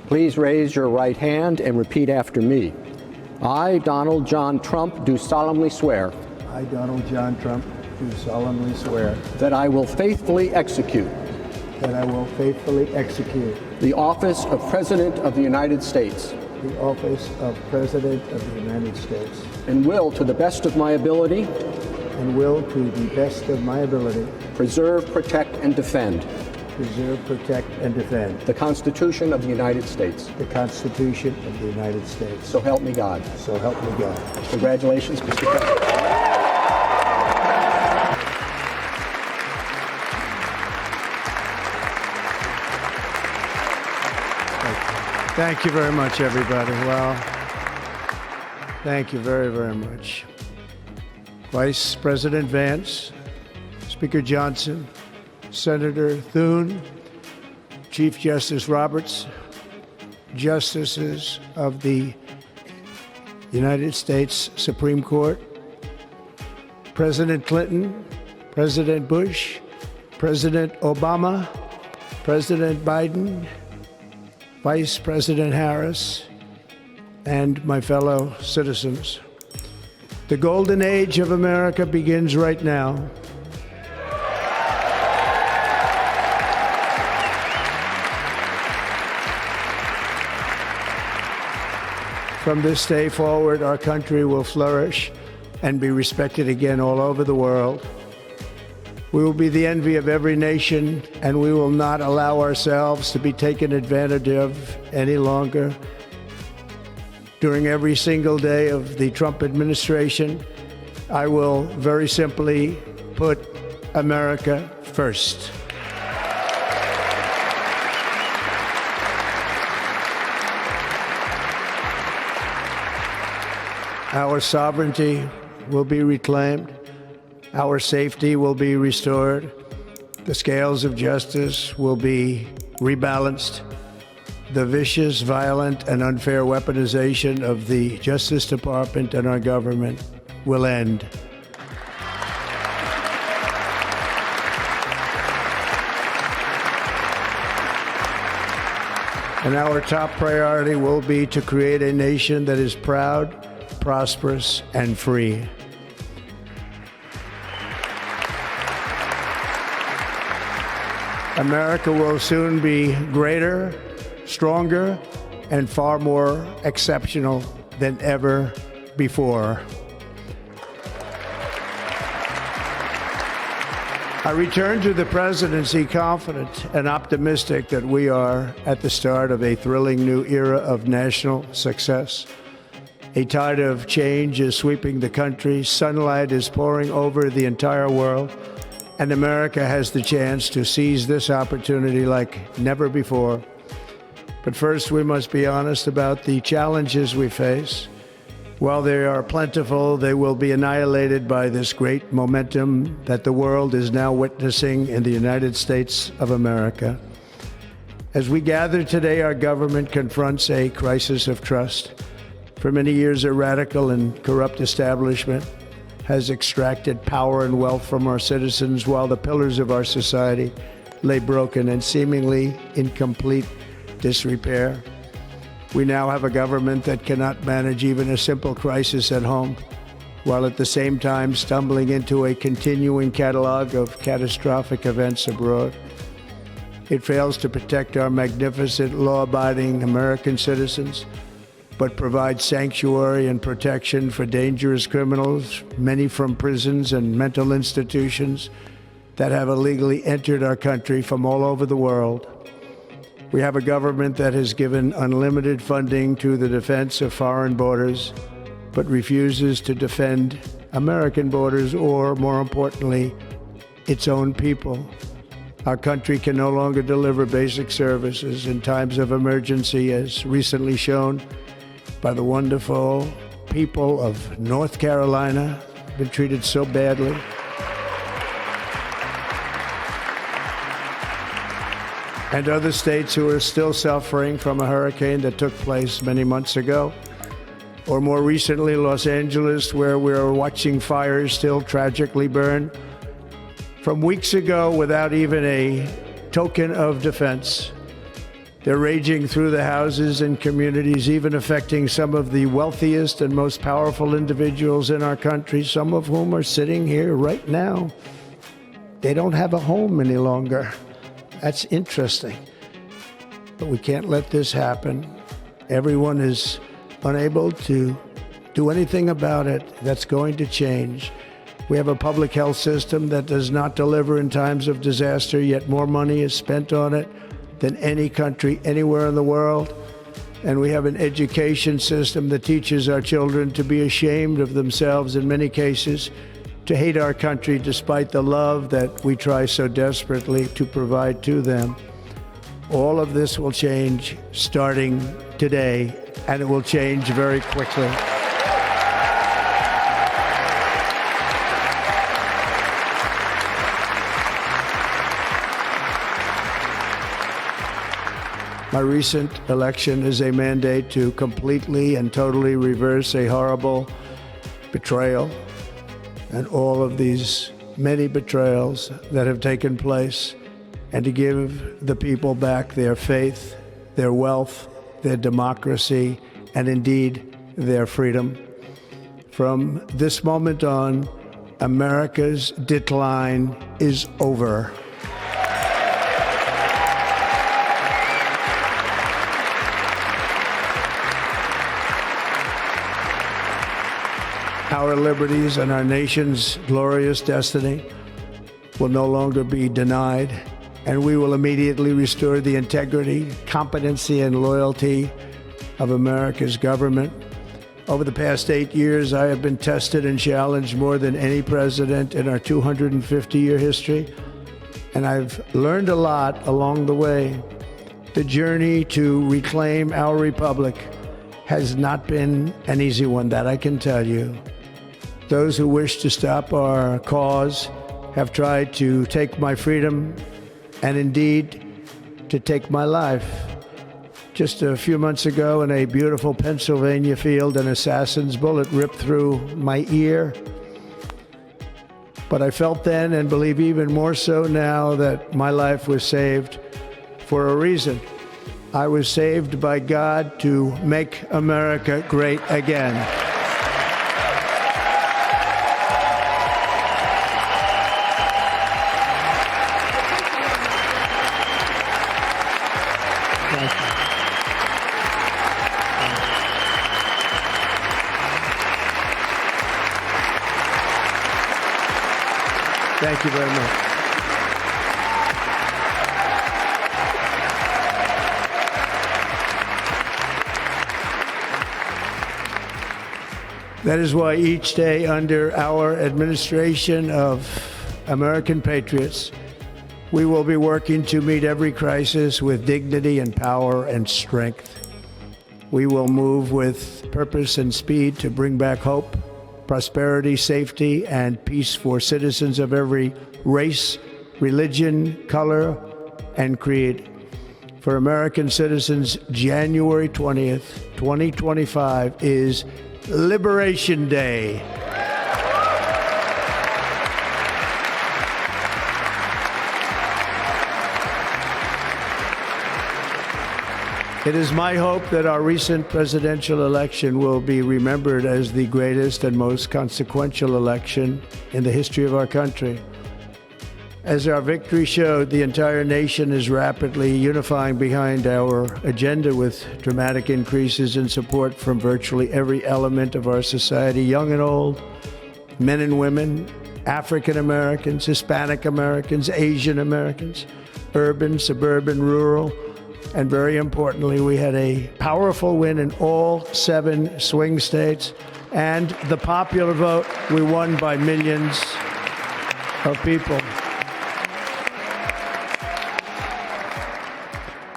Please raise your right hand and repeat after me. I, Donald John Trump, do solemnly swear I, Donald John Trump, do solemnly swear that I will faithfully execute that I will faithfully execute the office of President of the United States the office of President of the United States and will, to the best of my ability, and will, to the best of my ability, preserve, protect, and defend preserve, protect, and defend the Constitution of the United States. the Constitution of the United States. So help me God. So help me God. Congratulations, Mr. President. Thank you very much, everybody. Well, thank you very, very much. Vice President Vance, Speaker Johnson, Senator Thune, Chief Justice Roberts, Justices of the United States Supreme Court, President Clinton, President Bush, President Obama, President Biden, Vice President Harris, and my fellow citizens. The golden age of America begins right now. From this day forward, our country will flourish and be respected again all over the world. We will be the envy of every nation, and we will not allow ourselves to be taken advantage of any longer. During every single day of the Trump administration, I will very simply put America first. Our sovereignty will be reclaimed. Our safety will be restored. The scales of justice will be rebalanced. The vicious, violent, and unfair weaponization of the Justice Department and our government will end. And our top priority will be to create a nation that is proud, prosperous, and free. America will soon be greater, stronger, and far more exceptional than ever before. I return to the presidency confident and optimistic that we are at the start of a thrilling new era of national success. A tide of change is sweeping the country. Sunlight is pouring over the entire world. And America has the chance to seize this opportunity like never before. But first, we must be honest about the challenges we face. While they are plentiful, they will be annihilated by this great momentum that the world is now witnessing in the United States of America. As we gather today, our government confronts a crisis of trust. For many years, a radical and corrupt establishment has extracted power and wealth from our citizens while the pillars of our society lay broken and seemingly in complete disrepair. We now have a government that cannot manage even a simple crisis at home, while at the same time stumbling into a continuing catalog of catastrophic events abroad. It fails to protect our magnificent, law-abiding American citizens, but provides sanctuary and protection for dangerous criminals, many from prisons and mental institutions that have illegally entered our country from all over the world. We have a government that has given unlimited funding to the defense of foreign borders, but refuses to defend American borders or, more importantly, its own people. Our country can no longer deliver basic services in times of emergency, as recently shown by the wonderful people of North Carolina, been treated so badly. And other states who are still suffering from a hurricane that took place many months ago. Or more recently, Los Angeles, where we're watching fires still tragically burn from weeks ago without even a token of defense. They're raging through the houses and communities, even affecting some of the wealthiest and most powerful individuals in our country, some of whom are sitting here right now. They don't have a home any longer. That's interesting. But we can't let this happen. Everyone is unable to do anything about it. That's going to change. We have a public health system that does not deliver in times of disaster, yet more money is spent on it than any country anywhere in the world. And we have an education system that teaches our children to be ashamed of themselves in many cases, to hate our country despite the love that we try so desperately to provide to them. All of this will change starting today, and it will change very quickly. My recent election is a mandate to completely and totally reverse a horrible betrayal and all of these many betrayals that have taken place, and to give the people back their faith, their wealth, their democracy, and indeed their freedom. From this moment on, America's decline is over. Our liberties and our nation's glorious destiny will no longer be denied, and we will immediately restore the integrity, competency, and loyalty of America's government. Over the past 8 years, I have been tested and challenged more than any president in our 250-year history, and I've learned a lot along the way. The journey to reclaim our republic has not been an easy one, that I can tell you. Those who wish to stop our cause have tried to take my freedom and indeed to take my life. Just a few months ago in a beautiful Pennsylvania field, an assassin's bullet ripped through my ear. But I felt then, and believe even more so now, that my life was saved for a reason. I was saved by God to make America great again. Thank you very much. That is why each day under our administration of American patriots, we will be working to meet every crisis with dignity and power and strength. We will move with purpose and speed to bring back hope, prosperity, safety, and peace for citizens of every race, religion, color, and creed. For American citizens, January 20th, 2025 is Liberation Day. It is my hope that our recent presidential election will be remembered as the greatest and most consequential election in the history of our country. As our victory showed, the entire nation is rapidly unifying behind our agenda with dramatic increases in support from virtually every element of our society, young and old, men and women, African Americans, Hispanic Americans, Asian Americans, urban, suburban, rural. And very importantly, we had a powerful win in all 7 swing states. And the popular vote, we won by millions of people.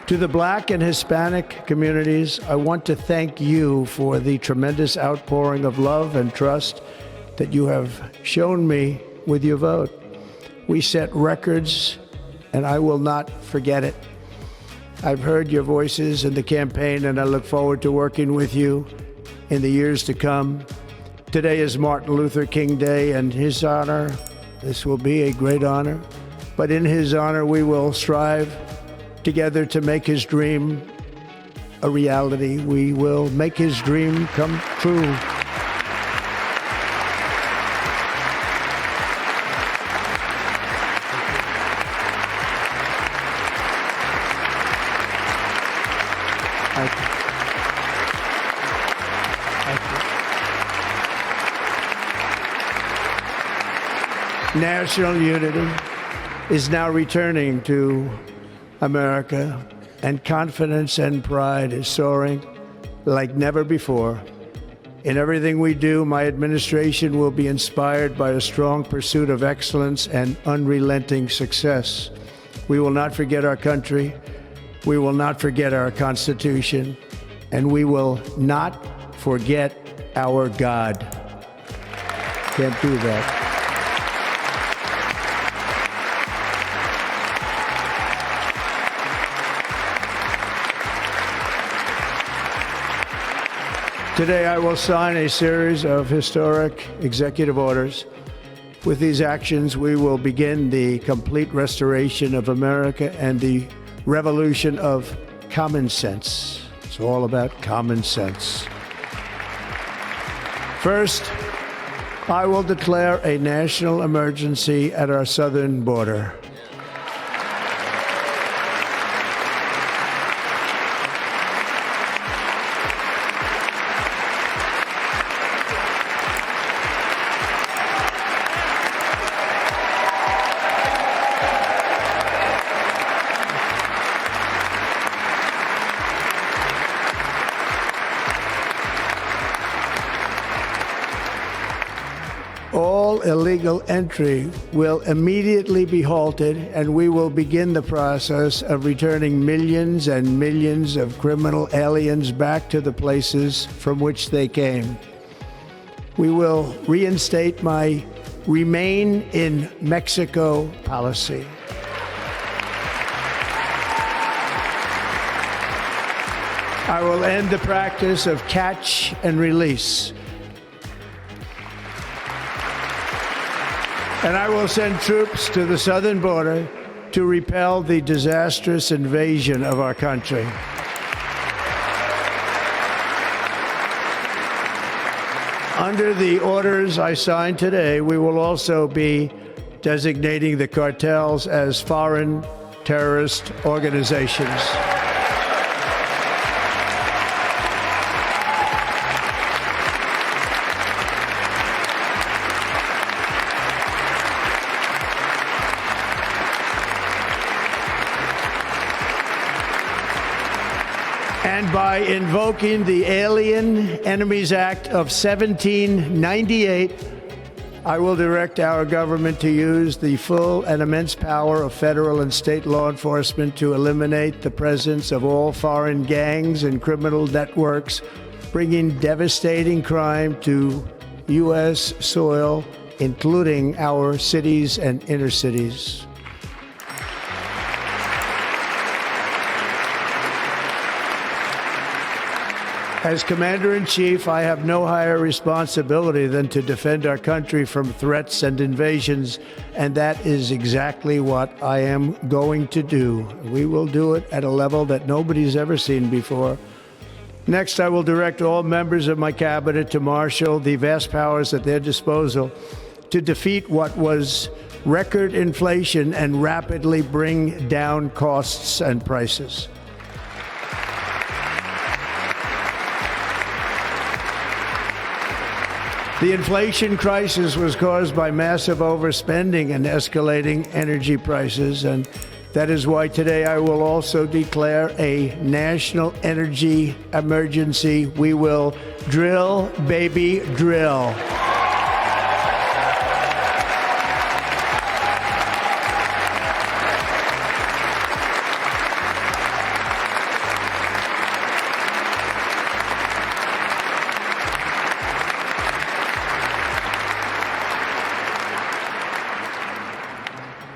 To the Black and Hispanic communities, I want to thank you for the tremendous outpouring of love and trust that you have shown me with your vote. We set records, and I will not forget it. I've heard your voices in the campaign, and I look forward to working with you in the years to come. Today is Martin Luther King Day, and his honor, this will be a great honor, but in his honor we will strive together to make his dream a reality. We will make his dream come true. Thank you. National unity is now returning to America, and confidence and pride is soaring like never before. In everything we do, my administration will be inspired by a strong pursuit of excellence and unrelenting success. We will not forget our country, we will not forget our Constitution, and we will not forget our God. Can't do that. Today, I will sign a series of historic executive orders. With these actions, we will begin the complete restoration of America and the revolution of common sense. It's all about common sense. First, I will declare a national emergency at our southern border. All illegal entry will immediately be halted, and we will begin the process of returning millions and millions of criminal aliens back to the places from which they came. We will reinstate my Remain in Mexico policy. I will end the practice of catch and release. And I will send troops to the southern border to repel the disastrous invasion of our country. Under the orders I signed today, we will also be designating the cartels as foreign terrorist organizations. And by invoking the Alien Enemies Act of 1798, I will direct our government to use the full and immense power of federal and state law enforcement to eliminate the presence of all foreign gangs and criminal networks, bringing devastating crime to U.S. soil, including our cities and inner cities. As Commander-in-Chief, I have no higher responsibility than to defend our country from threats and invasions, and that is exactly what I am going to do. We will do it at a level that nobody's ever seen before. Next, I will direct all members of my cabinet to marshal the vast powers at their disposal to defeat what was record inflation and rapidly bring down costs and prices. The inflation crisis was caused by massive overspending and escalating energy prices, and that is why today I will also declare a national energy emergency. We will drill, baby, drill.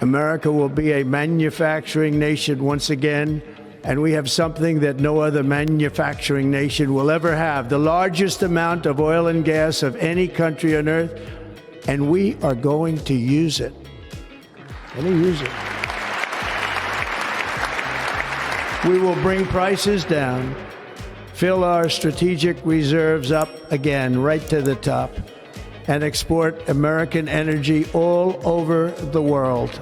America will be a manufacturing nation once again, and we have something that no other manufacturing nation will ever have, the largest amount of oil and gas of any country on earth, and we are going to use it. We will bring prices down, fill our strategic reserves up again right to the top, and export American energy all over the world.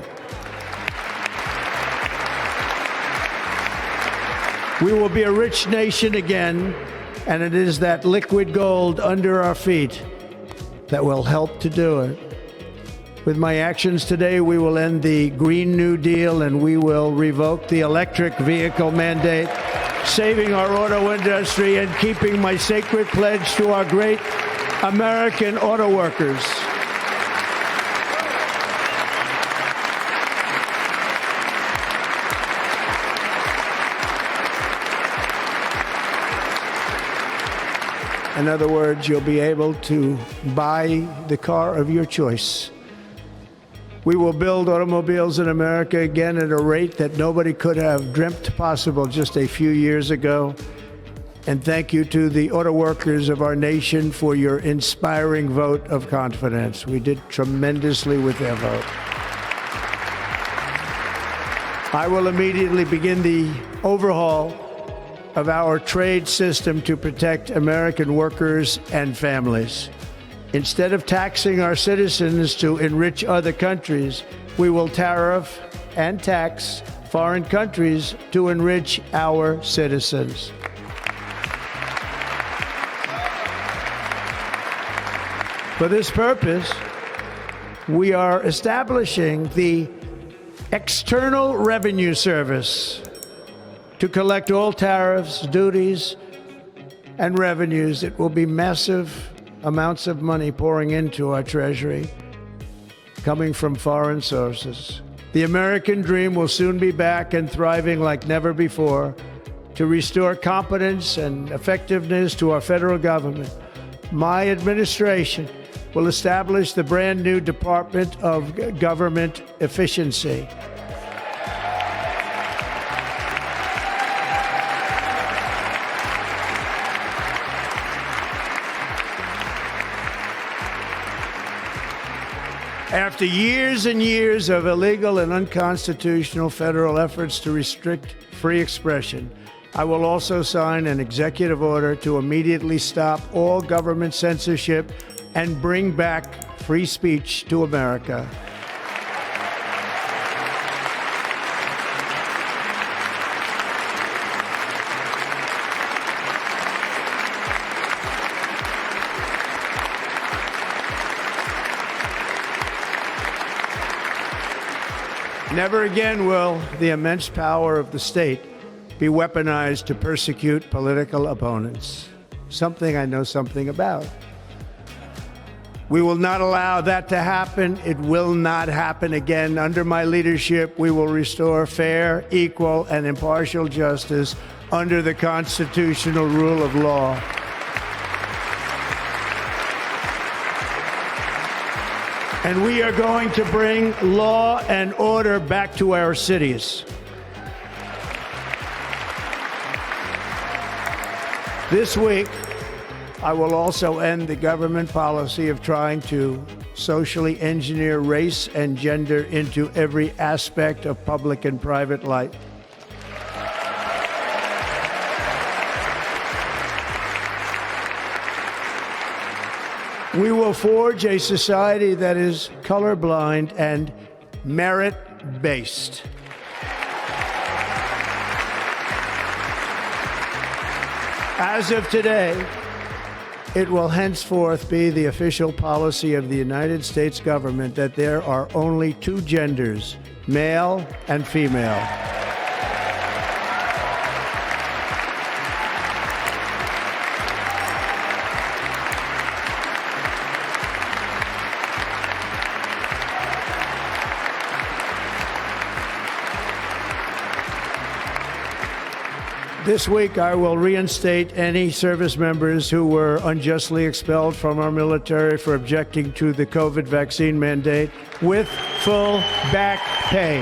We will be a rich nation again, and it is that liquid gold under our feet that will help to do it. With my actions today, we will end the Green New Deal and we will revoke the electric vehicle mandate, saving our auto industry and keeping my sacred pledge to our great American auto workers. In other words, you'll be able to buy the car of your choice. We will build automobiles in America again at a rate that nobody could have dreamt possible just a few years ago. And thank you to the auto workers of our nation for your inspiring vote of confidence. We did tremendously with their vote. I will immediately begin the overhaul of our trade system to protect American workers and families. Instead of taxing our citizens to enrich other countries, we will tariff and tax foreign countries to enrich our citizens. For this purpose, we are establishing the External Revenue Service to collect all tariffs, duties, and revenues. It will be massive amounts of money pouring into our treasury, coming from foreign sources. The American dream will soon be back and thriving like never before to restore competence and effectiveness to our federal government. My administration will establish the brand new Department of Government Efficiency. After years and years of illegal and unconstitutional federal efforts to restrict free expression, I will also sign an executive order to immediately stop all government censorship and bring back free speech to America. Never again will the immense power of the state be weaponized to persecute political opponents, something I know something about. We will not allow that to happen. It will not happen again. Under my leadership, we will restore fair, equal, and impartial justice under the constitutional rule of law. And we are going to bring law and order back to our cities. This week, I will also end the government policy of trying to socially engineer race and gender into every aspect of public and private life. We will forge a society that is colorblind and merit-based. As of today, it will henceforth be the official policy of the United States government that there are only two genders, male and female. This week, I will reinstate any service members who were unjustly expelled from our military for objecting to the COVID vaccine mandate with full back pay.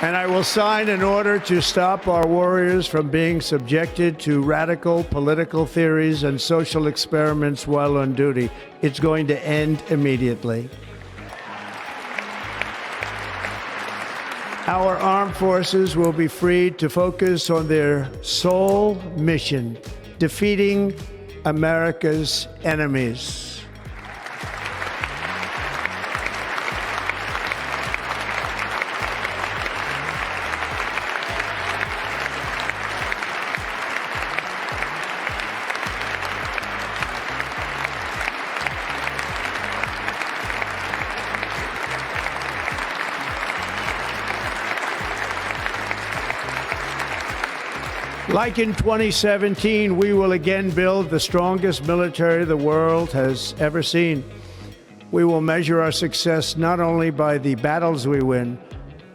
And I will sign an order to stop our warriors from being subjected to radical political theories and social experiments while on duty. It's going to end immediately. Our armed forces will be freed to focus on their sole mission, defeating America's enemies. Like in 2017, we will again build the strongest military the world has ever seen. We will measure our success not only by the battles we win,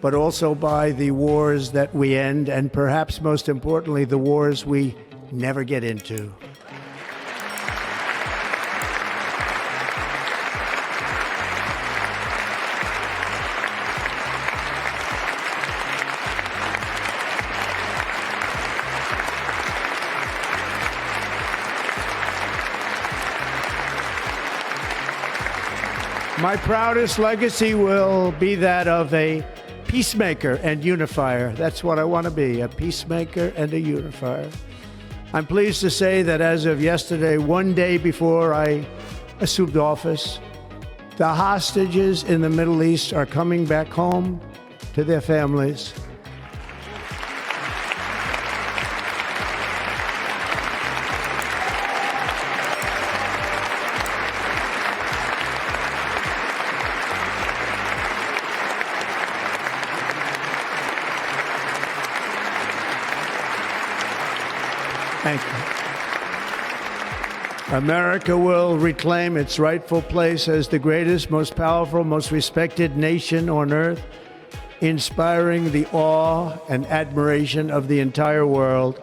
but also by the wars that we end, and perhaps most importantly, the wars we never get into. My proudest legacy will be that of a peacemaker and unifier. That's what I want to be, a peacemaker and a unifier. I'm pleased to say that as of yesterday, one day before I assumed office, the hostages in the Middle East are coming back home to their families. Thank you. America will reclaim its rightful place as the greatest, most powerful, most respected nation on earth, inspiring the awe and admiration of the entire world.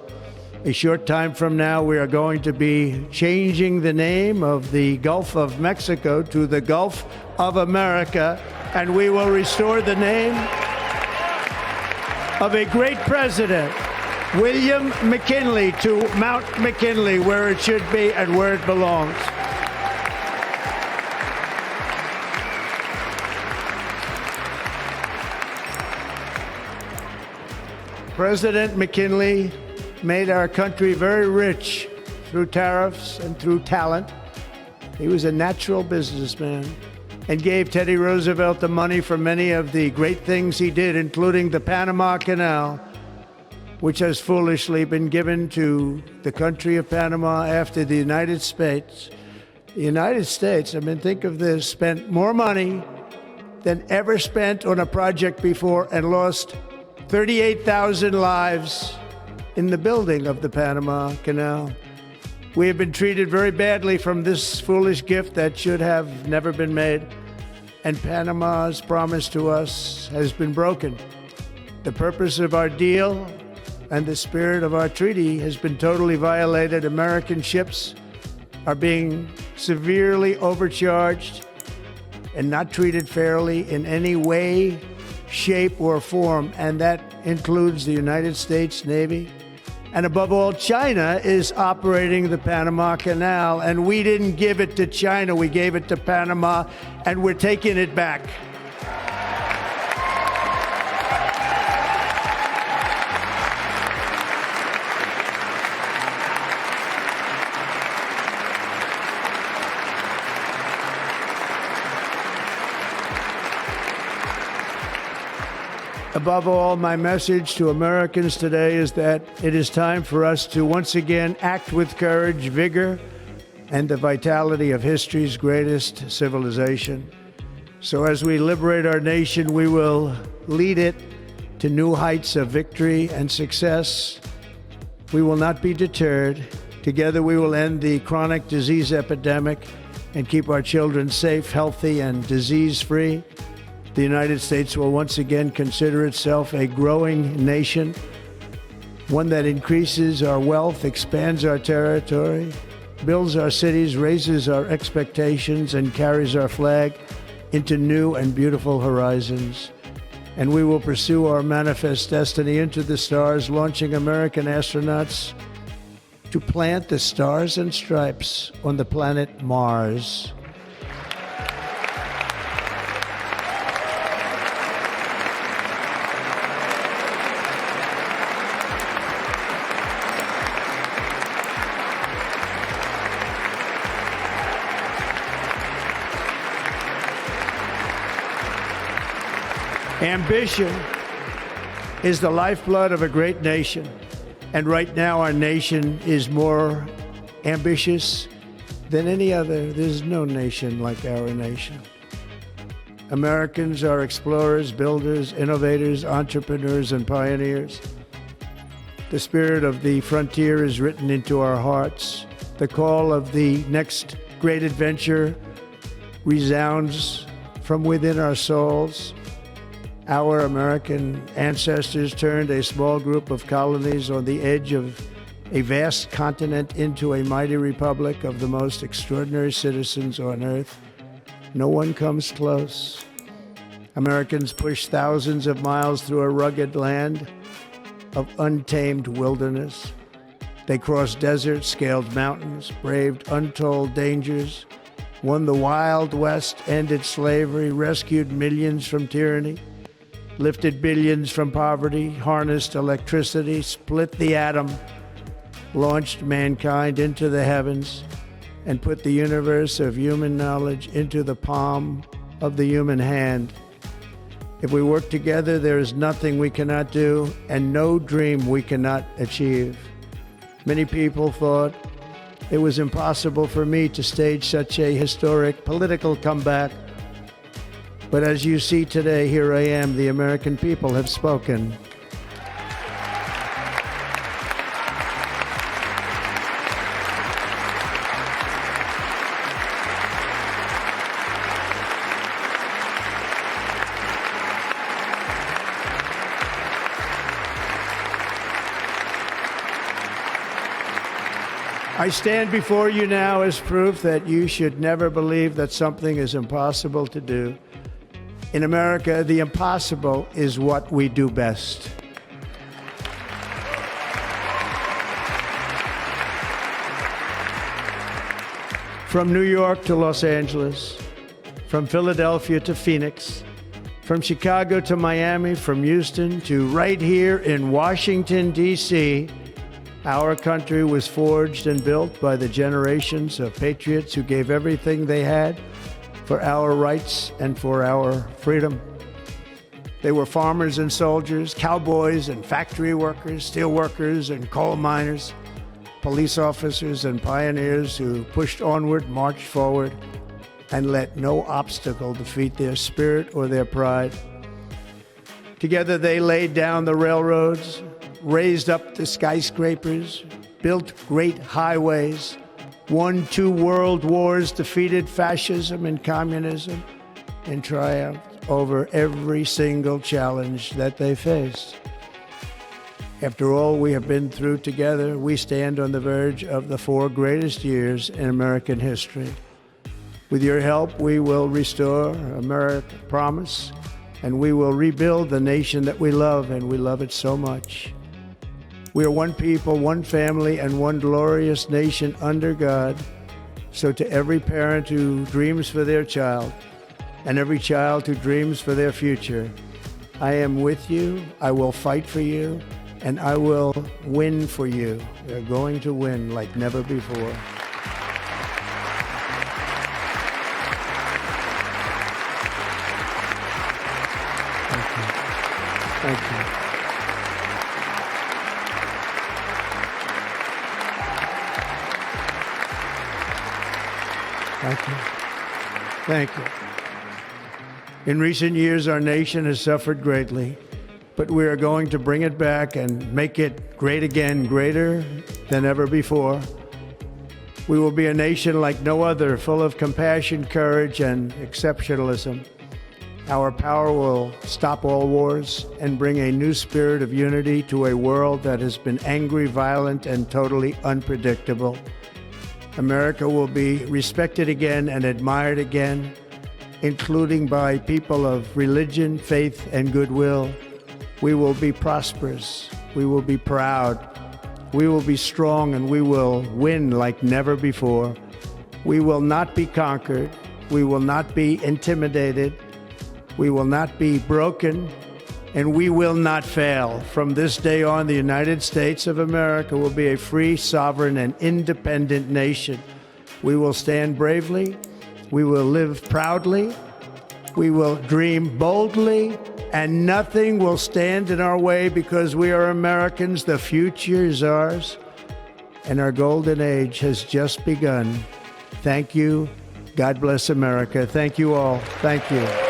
A short time from now, we are going to be changing the name of the Gulf of Mexico to the Gulf of America, and we will restore the name of a great president, William McKinley, to Mount McKinley, where it should be and where it belongs. President McKinley made our country very rich through tariffs and through talent. He was a natural businessman and gave Teddy Roosevelt the money for many of the great things he did, including the Panama Canal, which has foolishly been given to the country of Panama after the United States. The United States, I mean, think of this, spent more money than ever spent on a project before and lost 38,000 lives in the building of the Panama Canal. We have been treated very badly from this foolish gift that should have never been made, and Panama's promise to us has been broken. The purpose of our deal and the spirit of our treaty has been totally violated. American ships are being severely overcharged and not treated fairly in any way, shape, or form, and that includes the United States Navy. And above all, China is operating the Panama Canal, and we didn't give it to China, we gave it to Panama, and we're taking it back. Above all, my message to Americans today is that it is time for us to once again act with courage, vigor, and the vitality of history's greatest civilization. So as we liberate our nation, we will lead it to new heights of victory and success. We will not be deterred. Together we will end the chronic disease epidemic and keep our children safe, healthy, and disease-free. The United States will once again consider itself a growing nation, one that increases our wealth, expands our territory, builds our cities, raises our expectations, and carries our flag into new and beautiful horizons. and we will pursue our manifest destiny into the stars, launching American astronauts to plant the stars and stripes on the planet Mars. Ambition is the lifeblood of a great nation, and right now our nation is more ambitious than any other. There's no nation like our nation. Americans are explorers, builders, innovators, entrepreneurs, and pioneers. The spirit of the frontier is written into our hearts. The call of the next great adventure resounds from within our souls. Our American ancestors turned a small group of colonies on the edge of a vast continent into a mighty republic of the most extraordinary citizens on earth. No one comes close. Americans pushed thousands of miles through a rugged land of untamed wilderness. They crossed deserts, scaled mountains, braved untold dangers, won the Wild West, ended slavery, rescued millions from tyranny, lifted billions from poverty, harnessed electricity, split the atom, launched mankind into the heavens, and put the universe of human knowledge into the palm of the human hand. If we work together, there is nothing we cannot do and no dream we cannot achieve. Many people thought it was impossible for me to stage such a historic political comeback. But as you see today, here I am. The American people have spoken. I stand before you now as proof that you should never believe that something is impossible to do. In America, the impossible is what we do best. From New York to Los Angeles, from Philadelphia to Phoenix, from Chicago to Miami, from Houston to right here in Washington, D.C., our country was forged and built by the generations of patriots who gave everything they had for our rights and for our freedom. They were farmers and soldiers, cowboys and factory workers, steel workers and coal miners, police officers and pioneers who pushed onward, marched forward, and let no obstacle defeat their spirit or their pride. Together they laid down the railroads, raised up the skyscrapers, built great highways, won 2 world wars, defeated fascism and communism, and triumphed over every single challenge that they faced. After all we have been through together, we stand on the verge of the 4 greatest years in American history. With your help, we will restore America's promise, and we will rebuild the nation that we love, and we love it so much. We are one people, one family, and one glorious nation under God. So to every parent who dreams for their child, and every child who dreams for their future, I am with you, I will fight for you, and I will win for you. We are going to win like never before. Thank you. Thank you. Thank you. In recent years, our nation has suffered greatly, but we are going to bring it back and make it great again, greater than ever before. We will be a nation like no other, full of compassion, courage, and exceptionalism. Our power will stop all wars and bring a new spirit of unity to a world that has been angry, violent, and totally unpredictable. America will be respected again and admired again. including by people of religion, faith, and goodwill. We will be prosperous. We will be proud. We will be strong, and we will win like never before. We will not be conquered. We will not be intimidated. We will not be broken, and we will not fail. From this day on, the United States of America will be a free, sovereign, and independent nation. We will stand bravely. We will live proudly. We will dream boldly, and nothing will stand in our way because we are Americans. The future is ours, and our golden age has just begun. Thank you. God bless America. Thank you all. Thank you.